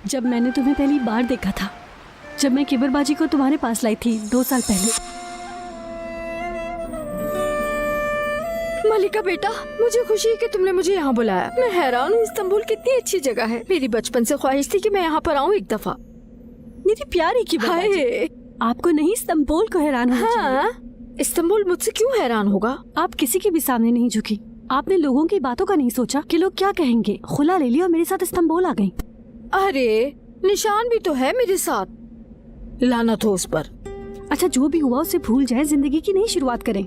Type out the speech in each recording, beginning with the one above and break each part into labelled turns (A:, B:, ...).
A: जब मैंने तुम्हें पहली बार देखा था, जब मैं किबरबाजी को तुम्हारे पास लाई थी 2 साल पहले।
B: मलिका बेटा, मुझे खुशी है कि तुमने मुझे यहाँ बुलाया। मैं हैरान हूँ, इस्तांबुल कितनी अच्छी जगह है। मेरी बचपन से ख्वाहिश थी कि मैं यहाँ पर आऊँ एक दफा।
A: मेरी प्यारी किबरबाजी,
B: हाय,
A: आपको नहीं इस्तांबुल को हैरान होना चाहिए।
B: हाँ, इस्तांबुल मुझसे क्यों हैरान होगा?
A: आप किसी के भी सामने नहीं झुकी। आपने लोगों की बातों का नहीं सोचा कि लोग क्या कहेंगे। खुला ले लिया और मेरे साथ इस्तांबुल आ गई।
B: अरे, निशान भी तो है मेरे साथ। लानत हो उस पर।
A: अच्छा, जो भी हुआ उसे भूल जाए, जिंदगी की नई शुरुआत करें।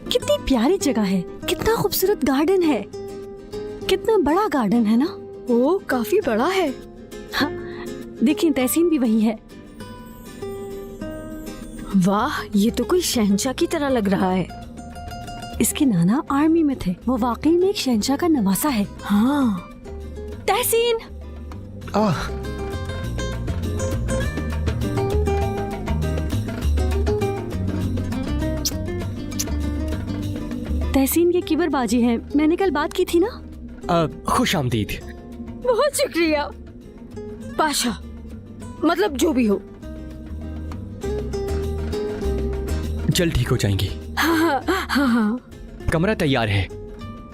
A: कितनी प्यारी जगह है, कितना खूबसूरत गार्डन है, कितना बड़ा गार्डन है ना।
B: ओ, काफी बड़ा है।
A: हाँ, देखिए तहसीन भी वही है।
B: वाह, ये तो कोई शहंशाह की तरह लग रहा है।
A: इसके नाना आर्मी में थे। वो वाकई में एक शहंशाह का नवासा है।
B: हाँ।
A: तहसीन, तहसीन ये किबरबाजी है, मैंने कल बात की थी ना।
C: खुश आमदीद।
B: बहुत शुक्रिया पाशा, मतलब जो भी हो।
C: जल्द ठीक हो जाएंगी।
B: हाँ हाँ हाँ,
C: कमरा तैयार है,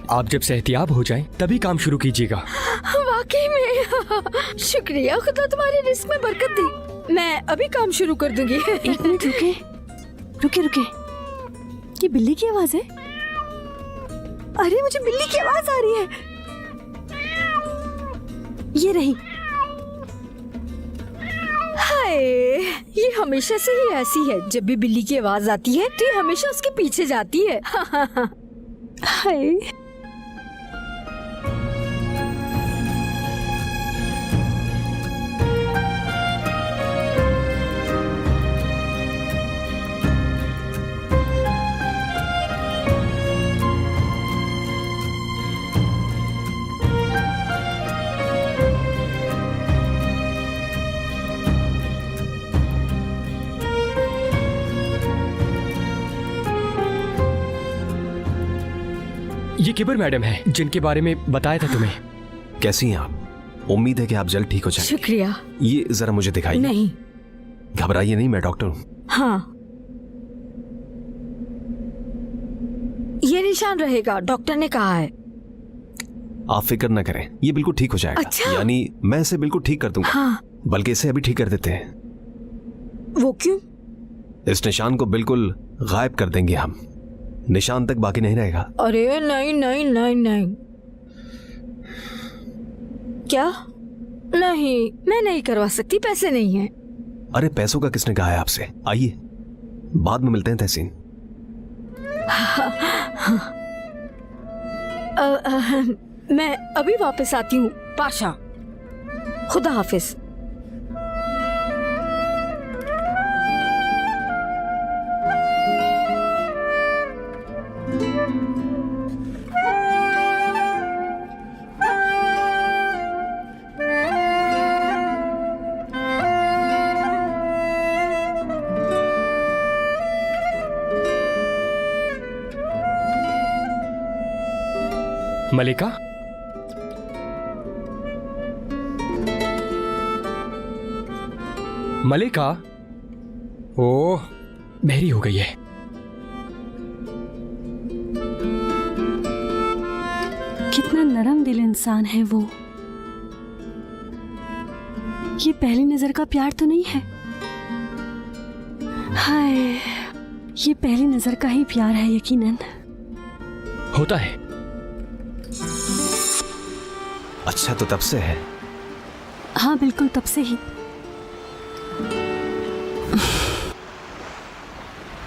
C: आप जब सेहतियाब हो जाएं तभी काम शुरू कीजिएगा।
B: वाकई में शुक्रिया, खुदा तुम्हारे रिस्क में बरकत दे। मैं अभी काम शुरू कर दूंगी।
A: 1 मिनट रुके रुके रुके, ये बिल्ली की आवाज है। अरे, मुझे बिल्ली की आवाज आ रही है। ये रही।
B: हाय, ये हमेशा से ही ऐसी है। जब भी बिल्ली की आवाज आती है तो ये हमेशा उसके पीछे जाती है।
A: हाय,
C: ये किबर मैडम है जिनके बारे में बताया था तुम्हें।
D: कैसी हैं आप? उम्मीद है कि आप जल्द ठीक हो जाएंगे।
B: शुक्रिया।
D: ये जरा मुझे दिखाइए।
B: नहीं।
D: घबराइए नहीं, मैं डॉक्टर हूँ।
B: हाँ, ये निशान रहेगा, डॉक्टर ने कहा है।
D: आप फिक्र न करें, ये बिल्कुल ठीक हो जाएगा।
B: अच्छा।
D: यानी मैं इसे बिल्कुल ठीक कर दूंगा।
B: हाँ।
D: बल्कि इसे अभी ठीक कर देते हैं।
B: वो क्यों?
D: इस निशान को बिल्कुल गायब कर देंगे हम, निशान तक बाकी नहीं रहेगा।
B: अरे नहीं नहीं नहीं नहीं। क्या? नहीं, मैं नहीं करवा सकती, पैसे नहीं हैं।
D: अरे पैसों का किसने कहा है आपसे? आइए, बाद में मिलते हैं तहसीन।
B: मैं अभी वापस आती हूँ पाशा। खुदा हाफिज।
C: मलिका, मलिका, ओह बहरी हो गई है।
A: कितना नरम दिल इंसान है वो। ये पहली नजर का प्यार तो नहीं है। हाय, ये पहली नजर का ही प्यार है यकीनन।
C: होता है।
D: अच्छा, तो तब से है?
A: हाँ बिल्कुल, तब से ही।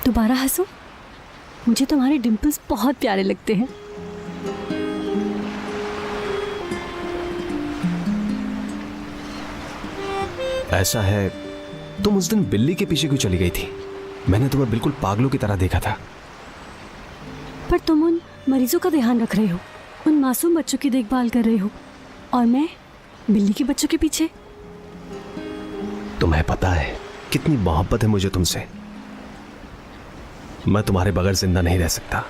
A: दोबारा हंसो, मुझे तुम्हारे डिम्पल्स बहुत प्यारे लगते हैं।
D: ऐसा है, तुम उस दिन बिल्ली के पीछे क्यों चली गई थी? मैंने तुम्हें बिल्कुल पागलों की तरह देखा था।
A: पर तुम उन मरीजों का ध्यान रख रहे हो, उन मासूम बच्चों की देखभाल कर रहे हो, और मैं बिल्ली के बच्चों के पीछे।
D: तुम्हें पता है कितनी मोहब्बत है मुझे तुमसे। मैं तुम्हारे बगैर जिंदा नहीं रह सकता।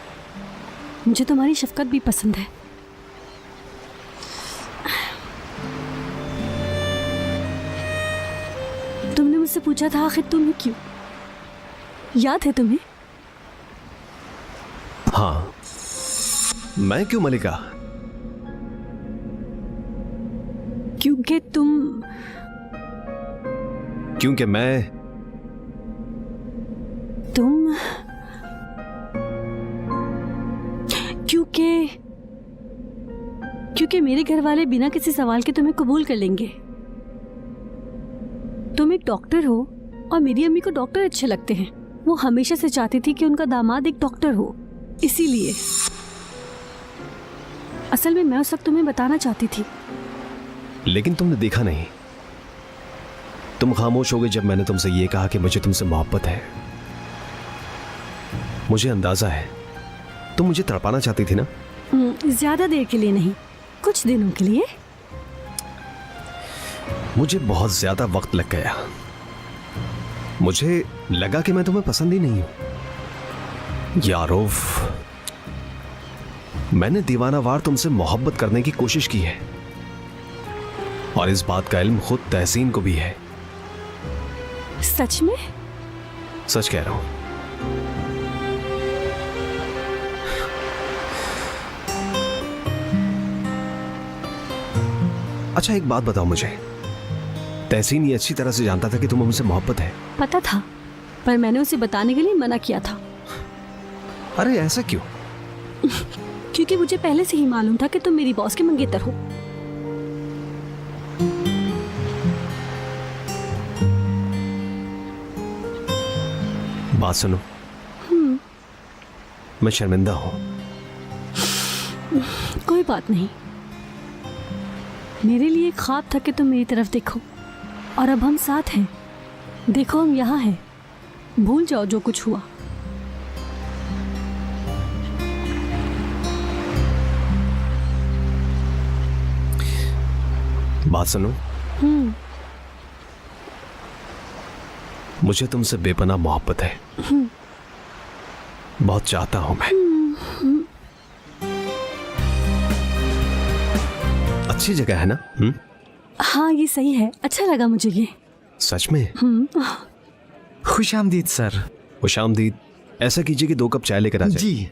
A: मुझे तुम्हारी शफकत भी पसंद है। मुझसे पूछा था आखिर तुम्हें क्यों, याद है तुम्हें?
D: हाँ, मैं क्यों मलिका?
A: क्योंकि
D: क्योंकि
A: क्योंकि मेरे घर वाले बिना किसी सवाल के तुम्हें कबूल कर लेंगे। तुम एक डॉक्टर हो और मेरी अम्मी को डॉक्टर अच्छे लगते हैं। वो हमेशा से चाहती थी कि उनका दामाद एक डॉक्टर हो, इसीलिए। असल में मैं उस वक्त तुम्हें बताना चाहती थी।
D: लेकिन तुमने देखा नहीं। तुम खामोश हो गए जब मैंने तुमसे ये कहा कि मुझे तुमसे मोहब्बत है। मुझे अंदाजा है तुम मुझे तड़पाना चाहती थी ना।
A: ज्यादा देर के लिए नहीं, कुछ दिनों के लिए।
D: मुझे बहुत ज्यादा वक्त लग गया। मुझे लगा कि मैं तुम्हें पसंद ही नहीं हूं। यारोफ, मैंने दीवानावार तुमसे मोहब्बत करने की कोशिश की है और इस बात का इल्म खुद तहसीन को भी है।
A: सच में?
D: सच कह रहा हूं। अच्छा, एक बात बताओ मुझे, तहसीन ये अच्छी तरह से जानता था कि तुम्हें मुझसे मोहब्बत है?
A: पता था, पर मैंने उसे बताने के लिए मना किया था।
D: अरे ऐसा क्यों?
A: क्योंकि मुझे पहले से ही मालूम था कि तुम मेरी बॉस के मंगेतर हो।
D: बात सुनो, मैं शर्मिंदा हूं।
A: कोई बात नहीं, मेरे लिए एक ख्वाब था कि तुम मेरी तरफ देखो, और अब हम साथ हैं। देखो, हम यहाँ हैं। भूल जाओ जो कुछ हुआ।
D: बात सुनो, मुझे तुमसे बेपनाह मोहब्बत है। बहुत चाहता हूं मैं। अच्छी जगह है ना?
A: हाँ, ये सही है। अच्छा लगा मुझे ये।
D: सच में?
E: खुश आमदीद सर।
D: खुश आमदीद। ऐसा कीजिए कि 2 कप चाय लेकर आ जाइए।
E: जी।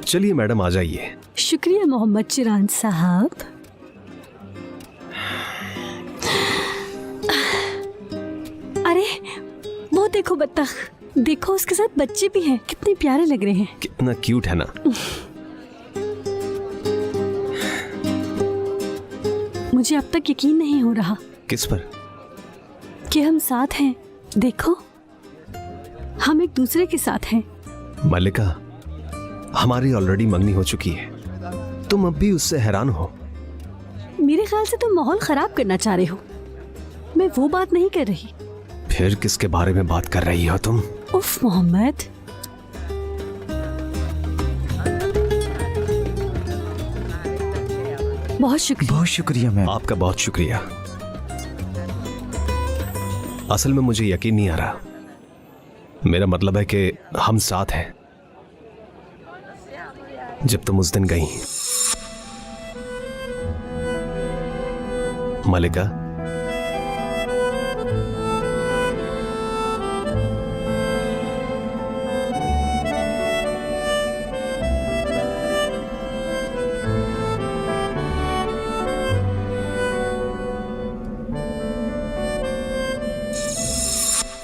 D: चलिए मैडम, आ जाइए।
A: शुक्रिया मोहम्मद चिरान साहब। अरे वो देखो बत्तख, देखो उसके साथ बच्चे भी हैं। कितने प्यारे लग रहे हैं।
D: कितना क्यूट है ना।
A: मुझे अब तक यकीन नहीं हो रहा।
D: किस पर?
A: कि हम साथ हैं। देखो, हम एक दूसरे के साथ हैं।
D: मल्लिका, हमारी ऑलरेडी मंगनी हो चुकी है। तुम अब भी उससे हैरान हो?
A: मेरे ख्याल से तुम माहौल खराब करना चाह रहे हो। मैं वो बात नहीं कर रही।
D: फिर किसके बारे में बात कर रही हो तुम?
A: उफ मोहम्मद, बहुत शुक्रिया।
E: बहुत शुक्रिया मैम।
D: आपका बहुत शुक्रिया। असल में मुझे यकीन नहीं आ रहा। मेरा मतलब है कि हम साथ हैं। जब तुम उस दिन गई मलिका,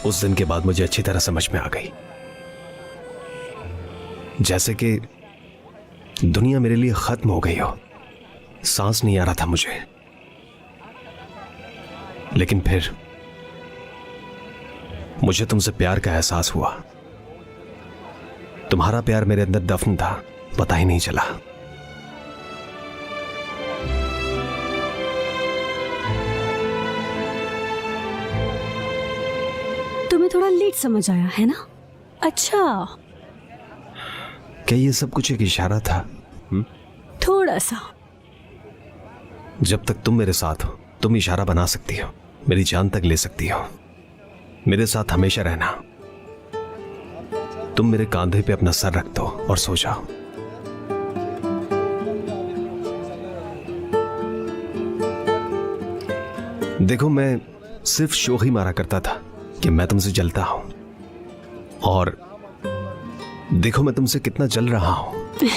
D: उस दिन के बाद मुझे अच्छी तरह समझ में आ गई, जैसे कि दुनिया मेरे लिए खत्म हो गई हो। सांस नहीं आ रहा था मुझे। लेकिन फिर मुझे तुमसे प्यार का एहसास हुआ। तुम्हारा प्यार मेरे अंदर दफन था, पता ही नहीं चला।
A: तुम्हें थोड़ा लेट समझ आया है ना? अच्छा,
D: क्या ये सब कुछ एक इशारा था?
A: थोड़ा सा।
D: जब तक तुम मेरे साथ हो, तुम इशारा बना सकती हो, मेरी जान तक ले सकती हो। मेरे साथ हमेशा रहना। तुम मेरे कांधे पे अपना सर रख दो और सो जाओ। देखो, मैं सिर्फ शो ही मारा करता था कि मैं तुमसे जलता हूं, और देखो मैं तुमसे कितना जल रहा हूं।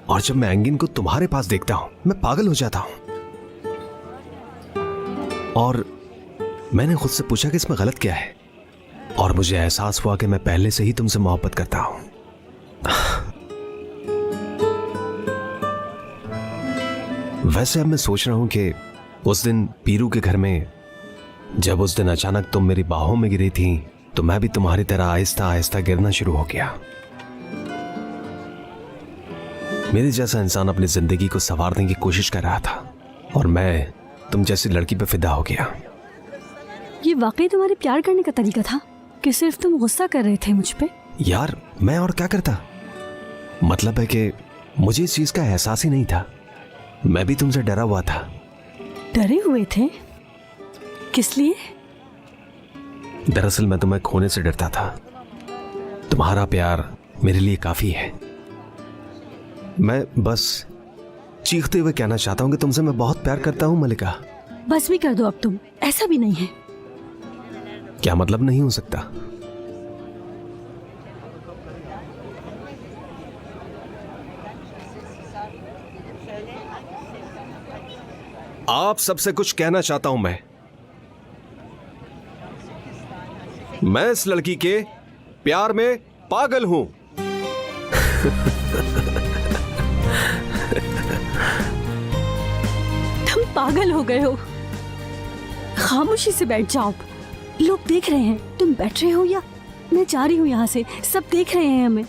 D: और जब मैं एंगिन को तुम्हारे पास देखता हूं, मैं पागल हो जाता हूं। और मैंने खुद से पूछा कि इसमें गलत क्या है, और मुझे एहसास हुआ कि मैं पहले से ही तुमसे मोहब्बत करता हूं। वैसे अब मैं सोच रहा हूं कि उस दिन पीरू के घर में, जब उस दिन अचानक तुम मेरी बाहों में गिरी थी, तो मैं भी तुम्हारी तरह आहिस्ता आहिस्ता गिरना शुरू हो गया। मेरे जैसा इंसान अपनी जिंदगी को संवारने की कोशिश कर रहा था, और मैं तुम जैसी लड़की पे फिदा हो गया।
A: ये वाकई तुम्हारे प्यार करने का तरीका था कि सिर्फ तुम गुस्सा कर रहे थे मुझ पे?
D: यार, मैं और क्या करता। मतलब है कि मुझे इस चीज का एहसास ही नहीं था। मैं भी तुमसे डरा हुआ था।
A: डरे हुए थे? किस लिए?
D: दरअसल मैं तुम्हें खोने से डरता था। तुम्हारा प्यार मेरे लिए काफी है। मैं बस चीखते हुए कहना चाहता हूं कि तुमसे मैं बहुत प्यार करता हूं मलिका।
A: बस भी कर दो अब तुम, ऐसा भी नहीं है।
D: क्या मतलब नहीं हो सकता? आप सबसे कुछ कहना चाहता हूं मैं इस लड़की के प्यार में पागल हूं।
A: तुम पागल हो गए हो। खामोशी से बैठ जाओ, लोग देख रहे हैं। तुम बैठ रहे हो या मैं जा रही हूँ यहाँ से, सब देख रहे हैं हमें।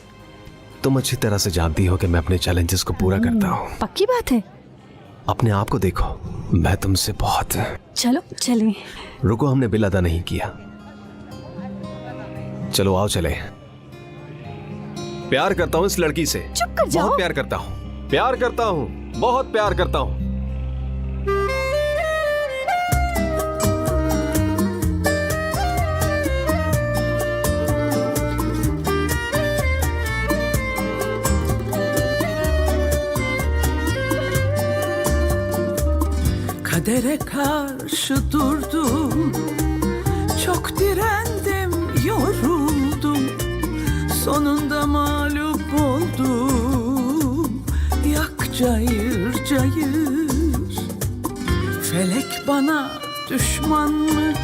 D: तुम अच्छी तरह से जानती हो कि मैं अपने चैलेंजेस को पूरा करता हूँ।
A: पक्की बात है?
D: अपने आप को देखो, मैं तुमसे बहुत।
A: चलो चलें।
D: रुको, हमने बिल अदा नहीं किया। चलो आओ चले। प्यार करता हूँ इस लड़की से।
A: चुप कर जाओ।
D: बहुत प्यार करता हूँ, प्यार करता हूँ, बहुत प्यार करता हूँ।
F: Kadere karşı durdum, çok direndim, yoruldum, sonunda mağlup oldum. Yak cayır cayır, felek bana düşmanmış,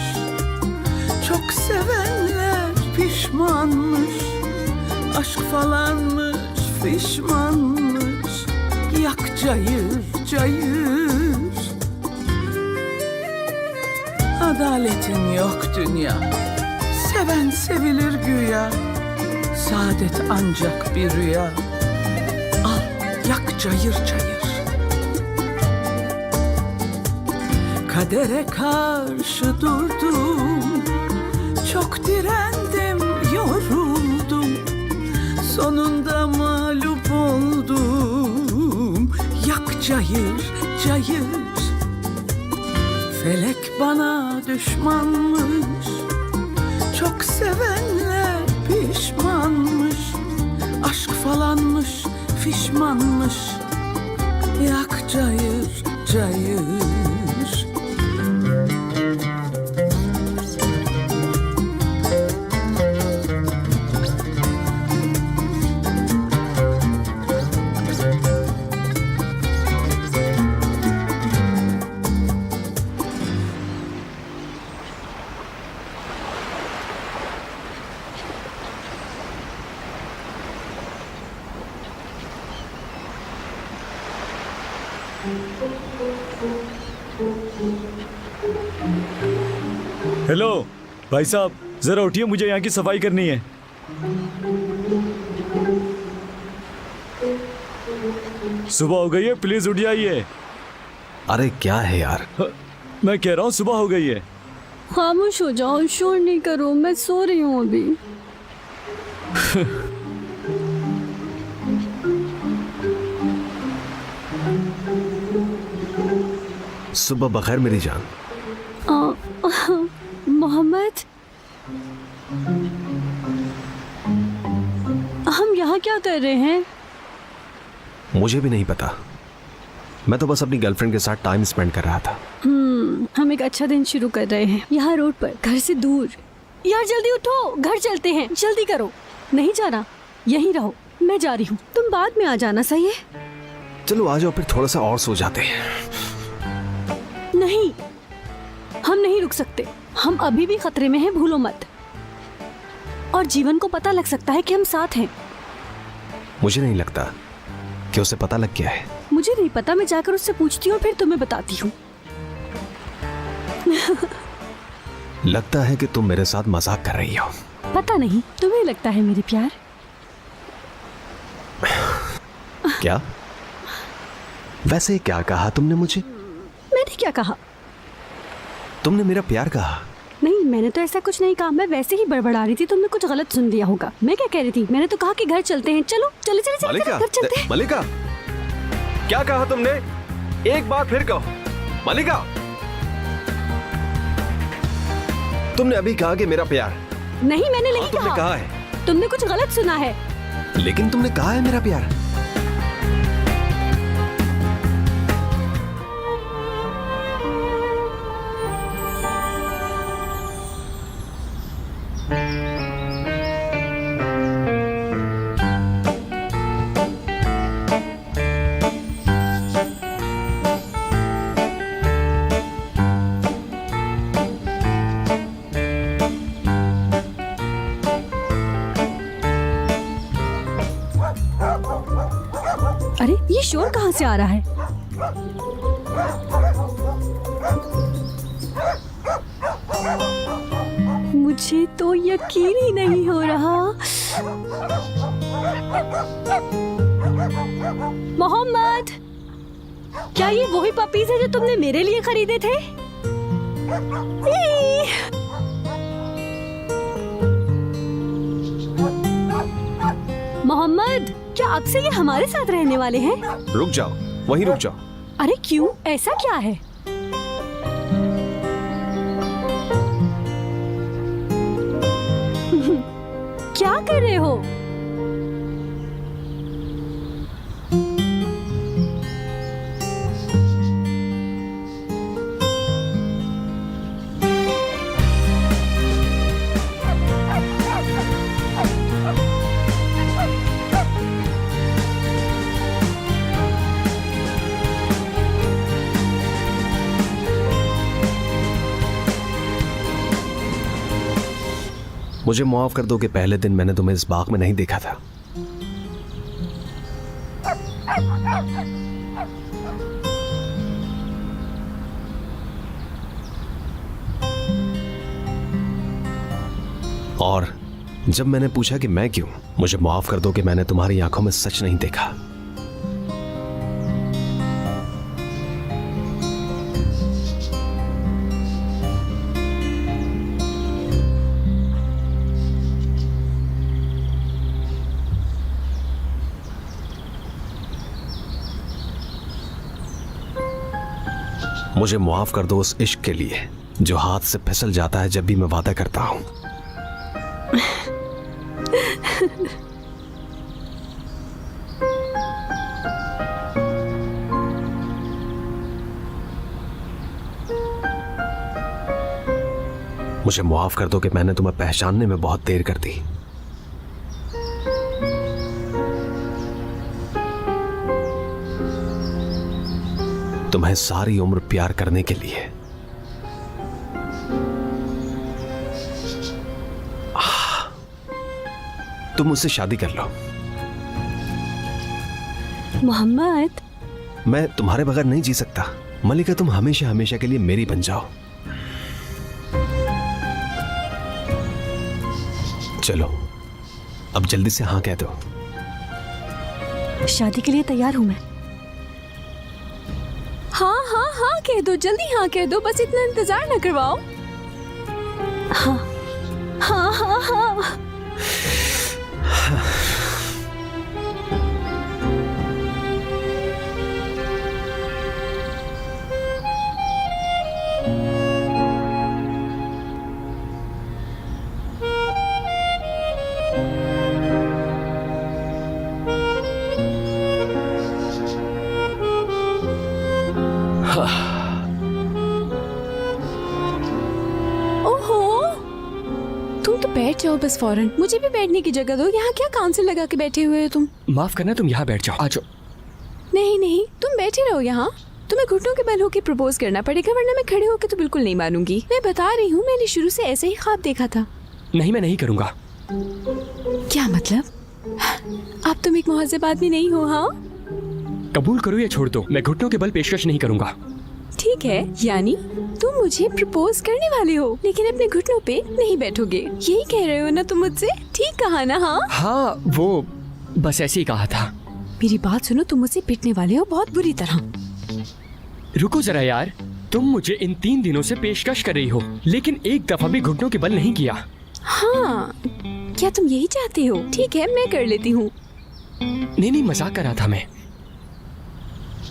F: çok sevenler pişmanmış, aşk falanmış fişmanmış. Yak cayır cayır. Adaletin yok dünya, seven sevilir güya, saadet ancak bir rüya. Al yak cayır cayır. Kadere karşı durdum, çok direndim, yoruldum, sonunda mağlup oldum. Yak cayır cayır. Felek bana düşmanmış, çok sevenler pişmanmış, aşk falanmış fişmanmış. Yak cayır cayır.
G: Hello भाई साहब, जरा उठिए, मुझे यहाँ की सफाई करनी है। सुबह हो गई है, प्लीज उठ जाइए।
D: अरे क्या है यार?
G: मैं कह रहा हूँ सुबह हो गई है।
A: खामोश हो जाओ, शोर नहीं करो, मैं सो रही हूँ अभी।
D: सुबह बखैर मेरी जान।
A: मोहम्मद, हम यहाँ क्या कर रहे हैं?
D: मुझे भी नहीं पता, मैं तो बस अपनी गर्लफ्रेंड के साथ टाइम स्पेंड कर रहा था।
A: हम एक अच्छा दिन शुरू कर रहे हैं यहाँ रोड पर, घर से दूर। यार जल्दी उठो, घर चलते हैं, जल्दी करो। नहीं जाना, यहीं रहो, मैं जा रही हूँ, तुम बाद में आ जाना, सही है?
D: चलो आ जाओ, फिर थोड़ा सा और सो जाते हैं।
A: नहीं, हम नहीं रुक सकते, हम अभी भी खतरे में हैं, भूलो मत। और जीवन को पता लग सकता है कि हम साथ हैं।
D: मुझे नहीं लगता कि उसे पता लग गया है।
A: मुझे नहीं पता, मैं जाकर उससे पूछती हूँ, फिर तुम्हें बताती हूँ।
D: लगता है कि तुम मेरे साथ मजाक कर रही हो।
A: पता नहीं, तुम्हें लगता है मेरे प्यार?
D: क्या? वैसे क्या कहा तुमने मुझे?
A: मैंने क्या कहा?
D: तुमने मेरा प्यार कहा।
A: नहीं, मैंने तो ऐसा कुछ नहीं कहा, मैं वैसे ही बड़बड़ा रही थी, तुमने कुछ गलत सुन लिया होगा। मैं क्या कह रही थी? मैंने तो कहा कि घर चलते हैं, चलो चले चले चले,
D: मलिका,
A: घर चलते हैं।
D: मलिका, क्या कहा तुमने? एक बार फिर कहो। मलिका, तुमने अभी कहा कि मेरा प्यार।
A: नहीं, मैंने नहीं
D: तुमने
A: कहा।
D: कहा है।
A: तुमने कुछ गलत सुना है।
D: लेकिन तुमने कहा है मेरा प्यार।
A: अरे ये शोर कहाँ से आ रहा है? मुझे तो यकीन ही नहीं हो रहा। मोहम्मद, क्या ये वही पपीज है जो तुमने मेरे लिए खरीदे थे? मोहम्मद, क्या अब से ये हमारे साथ रहने वाले हैं?
D: रुक जाओ, वहीं रुक जाओ।
A: अरे क्यों, ऐसा क्या है? क्या कर रहे हो?
D: मुझे माफ कर दो कि पहले दिन मैंने तुम्हें इस बाग में नहीं देखा था। और जब मैंने पूछा कि मैं क्यों, मुझे माफ कर दो कि मैंने तुम्हारी आंखों में सच नहीं देखा। मुझे माफ कर दो उस इश्क के लिए जो हाथ से फिसल जाता है जब भी मैं वादा करता हूं। मुझे माफ कर दो कि मैंने तुम्हें पहचानने में बहुत देर कर दी। तुम्हें सारी उम्र प्यार करने के लिए। तुम मुझसे शादी कर लो।
A: मोहम्मद,
D: मैं तुम्हारे बगैर नहीं जी सकता। मलिका, तुम हमेशा हमेशा के लिए मेरी बन जाओ। चलो अब जल्दी से हाँ कह दो।
A: शादी के लिए तैयार हूं मैं।
B: हाँ हाँ हाँ कह दो, जल्दी हाँ कह दो, बस इतना इंतजार न करवाओ।
A: हाँ हाँ हाँ हाँ।
B: ओहो, तुम तो बैठ जाओ बस फौरन। मुझे भी बैठने की जगह दो। यहाँ क्या काउंसिल लगा के बैठे हुए हो तुम?
C: माफ करना, तुम यहाँ बैठ जाओ। आ जाओ।
B: नहीं नहीं, तुम बैठे रहो यहाँ। तुम्हें घुटनों के बल होके प्रपोज करना पड़ेगा, वरना मैं खड़े होके तो बिल्कुल नहीं मानूंगी। मैं बता रही हूँ, मैंने शुरू से ऐसे ही ख्वाब देखा था।
C: नहीं, मैं नहीं करूंगा।
B: क्या मतलब? आप तुम एक मुहज़्ज़ब आदमी नहीं हो? हाँ,
C: कबूल करो या छोड़ दो, मैं घुटनों के बल पेशकश नहीं करूंगा।
B: ठीक है। यानी तुम मुझे प्रपोज करने वाले हो, लेकिन अपने घुटनों पे नहीं बैठोगे, यही कह रहे हो ना तुम मुझसे? ठीक कहा ना? हाँ
C: हाँ, वो बस ऐसे ही कहा था।
B: मेरी बात सुनो, तुम मुझसे पिटने वाले हो बहुत बुरी तरह।
C: रुको जरा यार, तुम मुझे इन 3 दिनों से पेशकश कर रही हो, लेकिन एक दफा भी घुटनों के बल नहीं किया।
B: हाँ, क्या तुम यही चाहते हो? ठीक है, मैं कर लेती हूँ।
C: नहीं, मजाक कर रहा था मैं।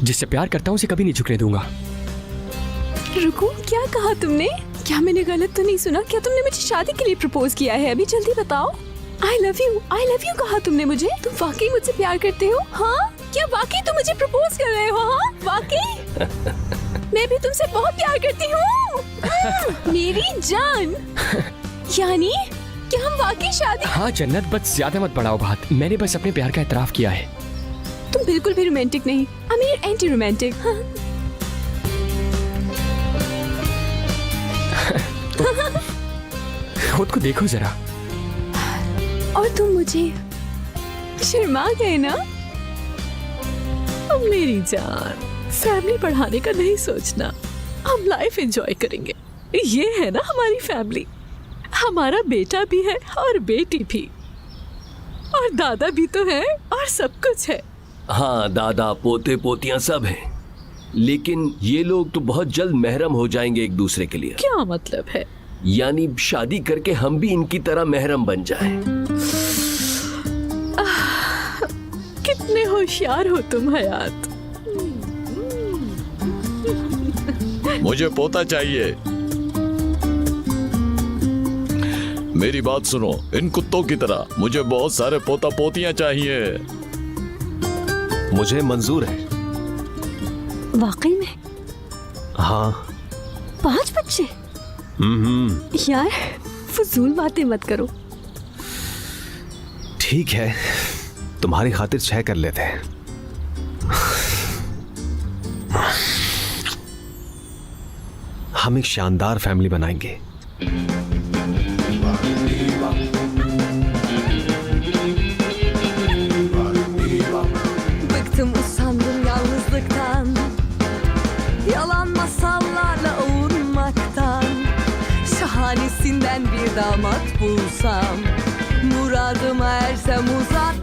C: जिससे प्यार करता हूँ उसे कभी नहीं झुकने दूंगा।
B: रुको, क्या कहा तुमने? क्या मैंने गलत तो नहीं सुना? क्या तुमने मुझे शादी के लिए प्रपोज किया है? अभी जल्दी बताओ। आई लव यू कहा तुमने मुझे? तुम वाकई मुझसे प्यार करते हो? हाँ, क्या वाकई तुम मुझे प्रपोज कर रहे हो? हाँ वाकई? मैं भी तुमसे बहुत प्यार करती हूँ मेरी जान। यानी क्या हम वाकई शादी?
C: हाँ जन्नत, बस ज्यादा मत बढ़ाओ बात। मैंने बस अपने प्यार का एतराफ किया है।
B: तुम बिल्कुल भी रोमांटिक नहीं, अमीर एंटी रोमांटिक। हाँ।
C: खुद को देखो जरा।
B: और तुम मुझे शर्मा गए ना?
H: अब मेरी जान, फैमिली बढ़ाने का नहीं सोचना, हम लाइफ एंजॉय करेंगे। ये है ना हमारी फैमिली। हमारा बेटा भी है और बेटी भी, और दादा भी तो है, और सब कुछ है।
I: हाँ, दादा पोते पोतियां सब हैं, लेकिन ये लोग तो बहुत जल्द महरम हो जाएंगे एक दूसरे के लिए।
H: क्या मतलब है?
I: यानी शादी करके हम भी इनकी तरह महरम बन जाएं।
H: कितने होशियार हो तुम हयात।
J: मुझे पोता चाहिए। मेरी बात सुनो, इन कुत्तों की तरह मुझे बहुत सारे पोता पोतियां चाहिए।
D: मुझे मंजूर है।
A: वाकई में?
D: हाँ।
A: 5 बच्चे? यार फजूल बातें मत करो।
D: ठीक है, तुम्हारी खातिर 6 कर लेते हैं। हम एक शानदार फैमिली बनाएंगे।
K: Bıktım usandım yalnızlıktan, yalan masallarla ovunmaktan. Şahanesinden bir damat bulsam, muradıma ersem uzak